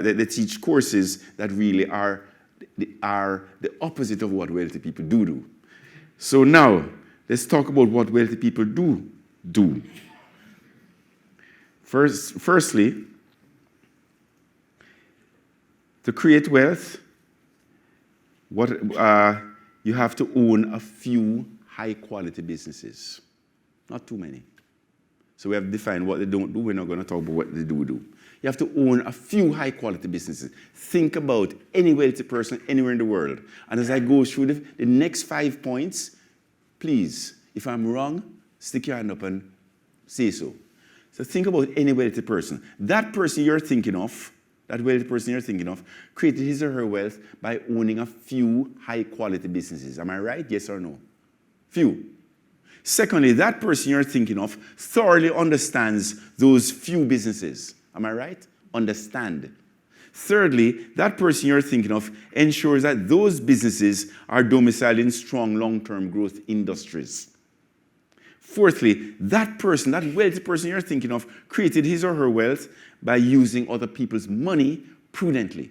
They teach courses that really are the opposite of what wealthy people do. So now, let's talk about what wealthy people do. Firstly, to create wealth, you have to own a few high-quality businesses, not too many. So we have defined what they don't do. We're not going to talk about what they do. You have to own a few high-quality businesses. Think about any wealthy person anywhere in the world. And as I go through the next 5 points, please, if I'm wrong, stick your hand up and say so. So think about any wealthy person. That person you're thinking of, that wealthy person you're thinking of, created his or her wealth by owning a few high-quality businesses. Am I right? Yes or no? Few. Secondly, that person you're thinking of thoroughly understands those few businesses. Am I right? Understand. Thirdly, that person you're thinking of ensures that those businesses are domiciled in strong long-term growth industries. Fourthly, that wealthy person you're thinking of, created his or her wealth by using other people's money prudently.